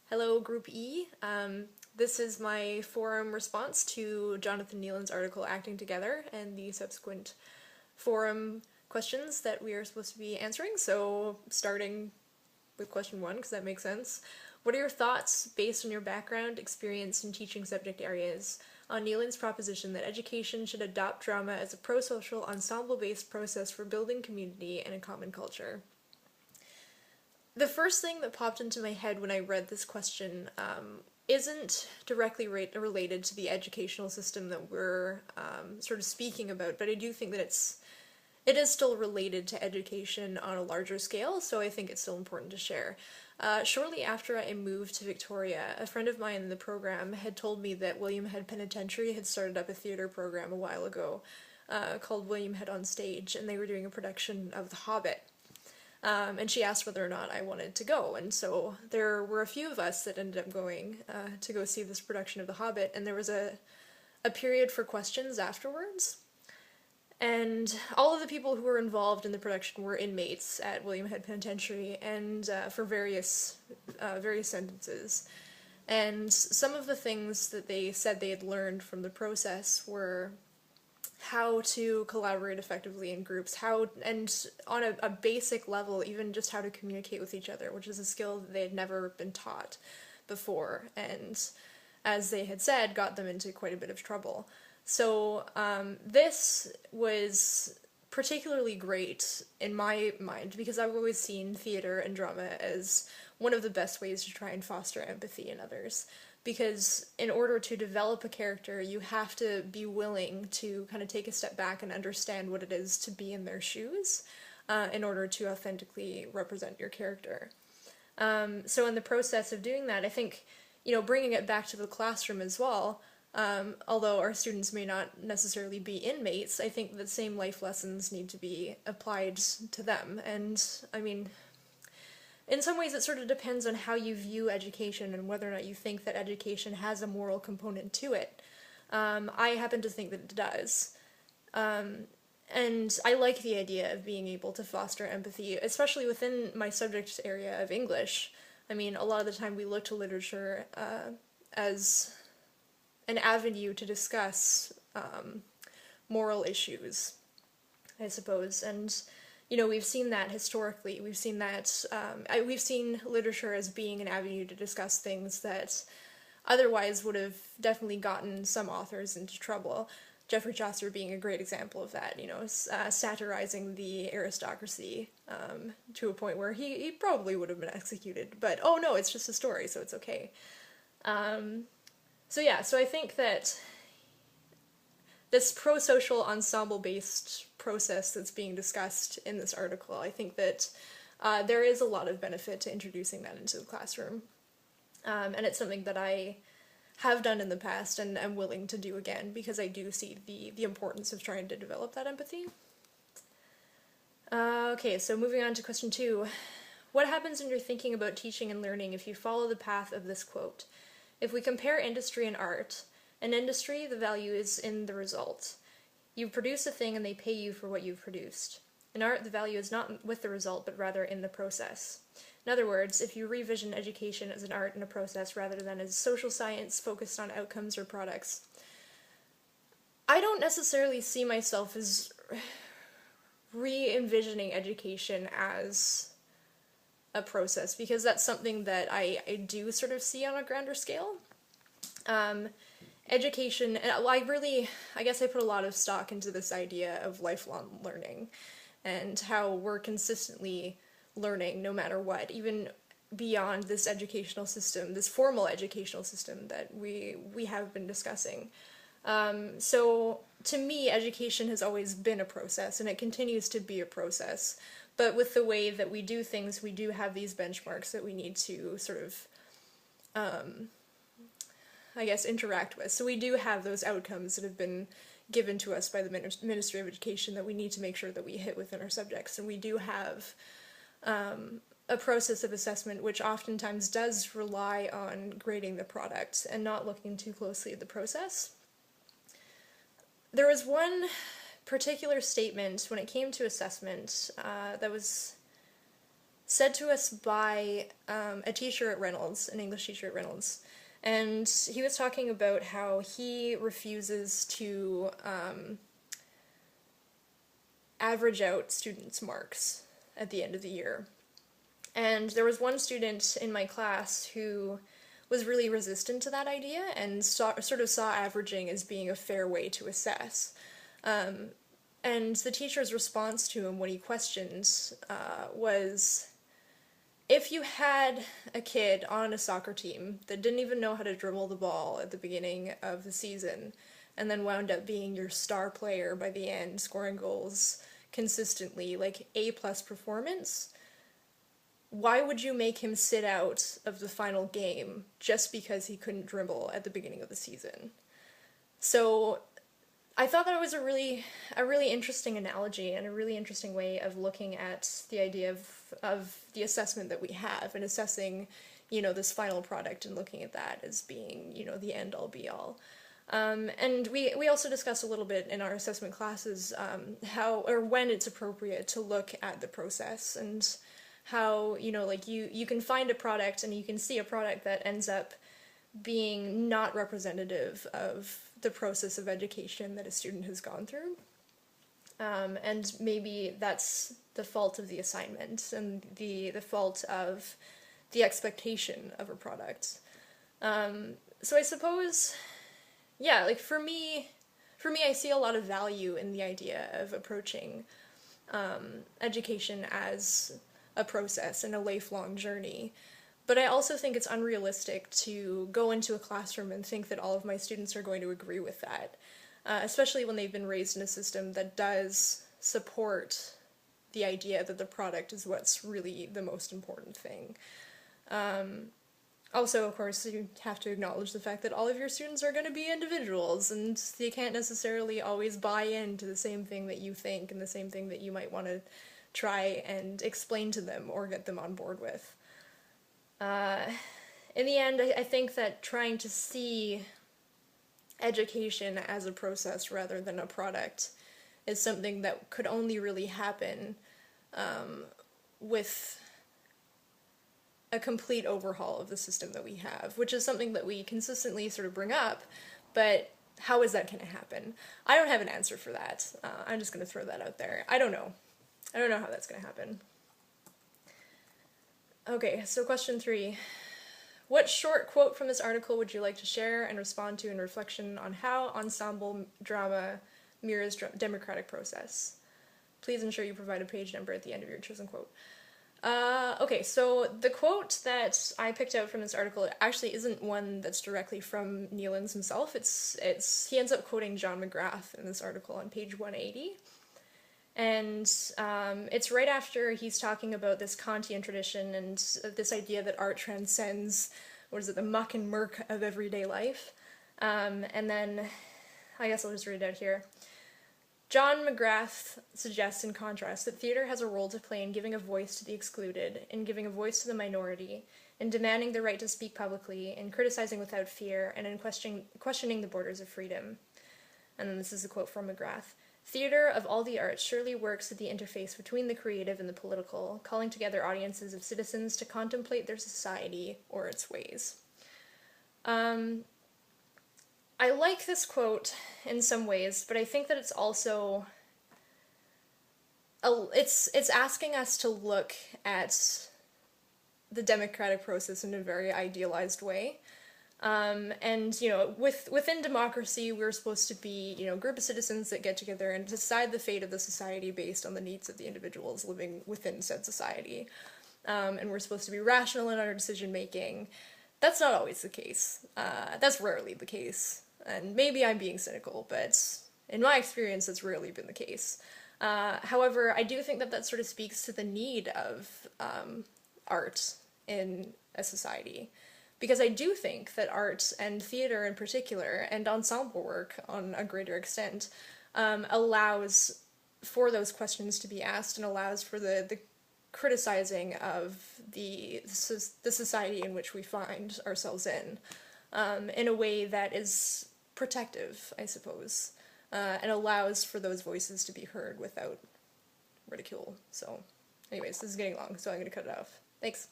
Hello, Group E. This is my forum response to Jonathan Nealon's article Acting Together and the subsequent forum questions that we are supposed to be answering. So, starting with question one, because that makes sense. What are your thoughts, based on your background, experience, and teaching subject areas, on Nealon's proposition that education should adopt drama as a pro-social, ensemble-based process for building community and a common culture? The first thing that popped into my head when I read this question isn't directly related to the educational system that we're sort of speaking about, but I do think that it is still related to education on a larger scale, so I think it's still important to share. Shortly after I moved to Victoria, a friend of mine in the program had told me that William Head Penitentiary had started up a theatre program a while ago called William Head on Stage, and they were doing a production of The Hobbit. And she asked whether or not I wanted to go, and so there were a few of us that ended up going to go see this production of The Hobbit, and there was a period for questions afterwards. And all of the people who were involved in the production were inmates at William Head Penitentiary, and for various sentences. And some of the things that they said they had learned from the process were how to collaborate effectively in groups, and on a basic level, even just how to communicate with each other, which is a skill that they had never been taught before, and as they had said, got them into quite a bit of trouble. So this was particularly great in my mind because I've always seen theater and drama as one of the best ways to try and foster empathy in others. Because in order to develop a character, you have to be willing to kind of take a step back and understand what it is to be in their shoes in order to authentically represent your character. So in the process of doing that, I think, bringing it back to the classroom as well, although our students may not necessarily be inmates, I think the same life lessons need to be applied to them. And, I mean, in some ways it sort of depends on how you view education and whether or not you think that education has a moral component to it. I happen to think that it does. And I like the idea of being able to foster empathy, especially within my subject area of English. I mean, a lot of the time we look to literature as an avenue to discuss moral issues, I suppose, and we've seen that historically. We've seen that, we've seen literature as being an avenue to discuss things that otherwise would have definitely gotten some authors into trouble. Geoffrey Chaucer being a great example of that, satirizing the aristocracy to a point where he probably would have been executed. But, oh no, it's just a story, so it's okay. So I think that this pro-social ensemble-based process that's being discussed in this article, I think that there is a lot of benefit to introducing that into the classroom. And it's something that I have done in the past and am willing to do again because I do see the importance of trying to develop that empathy. Okay, so moving on to question 2. What happens when you're thinking about teaching and learning if you follow the path of this quote? If we compare industry and art, in industry, the value is in the result. You produce a thing and they pay you for what you've produced. In art, the value is not with the result, but rather in the process. In other words, if you revision education as an art and a process rather than as social science focused on outcomes or products, I don't necessarily see myself as re-envisioning education as a process, because that's something that I do sort of see on a grander scale. Education, I guess I put a lot of stock into this idea of lifelong learning and how we're consistently learning no matter what, even beyond this educational system, this formal educational system that we have been discussing. So to me, education has always been a process, and it continues to be a process. But with the way that we do things, we do have these benchmarks that we need to sort of interact with. So we do have those outcomes that have been given to us by the Ministry of Education that we need to make sure that we hit within our subjects. And we do have a process of assessment which oftentimes does rely on grading the product and not looking too closely at the process. There was one particular statement when it came to assessment that was said to us by a teacher at Reynolds, an English teacher at Reynolds. And he was talking about how he refuses to average out students' marks at the end of the year. And there was one student in my class who was really resistant to that idea and sort of saw averaging as being a fair way to assess. And the teacher's response to him when he questioned was, if you had a kid on a soccer team that didn't even know how to dribble the ball at the beginning of the season and then wound up being your star player by the end, scoring goals consistently, like A+ performance, why would you make him sit out of the final game just because he couldn't dribble at the beginning of the season? So I thought that it was a really interesting analogy and a really interesting way of looking at the idea of the assessment that we have and assessing, this final product and looking at that as being, the end-all be-all. And we also discussed a little bit in our assessment classes how or when it's appropriate to look at the process and how, you can find a product and you can see a product that ends up being not representative of the process of education that a student has gone through. And maybe that's the fault of the assignment and the fault of the expectation of a product. So I suppose, for me, I see a lot of value in the idea of approaching education as a process and a lifelong journey. But I also think it's unrealistic to go into a classroom and think that all of my students are going to agree with that, especially when they've been raised in a system that does support the idea that the product is what's really the most important thing. Also, of course, you have to acknowledge the fact that all of your students are going to be individuals, and they can't necessarily always buy into the same thing that you think and the same thing that you might want to try and explain to them or get them on board with. In the end, I think that trying to see education as a process rather than a product is something that could only really happen with a complete overhaul of the system that we have, which is something that we consistently sort of bring up, but how is that going to happen? I don't have an answer for that. I'm just going to throw that out there. I don't know how that's going to happen. Okay, so question 3. What short quote from this article would you like to share and respond to in reflection on how ensemble drama mirrors democratic process? Please ensure you provide a page number at the end of your chosen quote. Okay, so the quote that I picked out from this article actually isn't one that's directly from Neilands himself. He ends up quoting John McGrath in this article on page 180. And it's right after he's talking about this Kantian tradition and this idea that art transcends, the muck and murk of everyday life. And then, I guess I'll just read it out here. John McGrath suggests, in contrast, that theater has a role to play in giving a voice to the excluded, in giving a voice to the minority, in demanding the right to speak publicly, in criticizing without fear, and in questioning the borders of freedom. And then this is a quote from McGrath. Theater, of all the arts, surely works at the interface between the creative and the political, calling together audiences of citizens to contemplate their society or its ways. I like this quote in some ways, but I think that it's also it's asking us to look at the democratic process in a very idealized way. And, within democracy, we're supposed to be, a group of citizens that get together and decide the fate of the society based on the needs of the individuals living within said society. And we're supposed to be rational in our decision-making. That's not always the case. That's rarely the case. And maybe I'm being cynical, but in my experience, that's rarely been the case. However, I do think that sort of speaks to the need of art in a society. Because I do think that art and theater in particular, and ensemble work on a greater extent, allows for those questions to be asked and allows for the criticizing of the society in which we find ourselves in a way that is protective, I suppose, and allows for those voices to be heard without ridicule. So, Anyways, this is getting long, so I'm gonna cut it off. Thanks.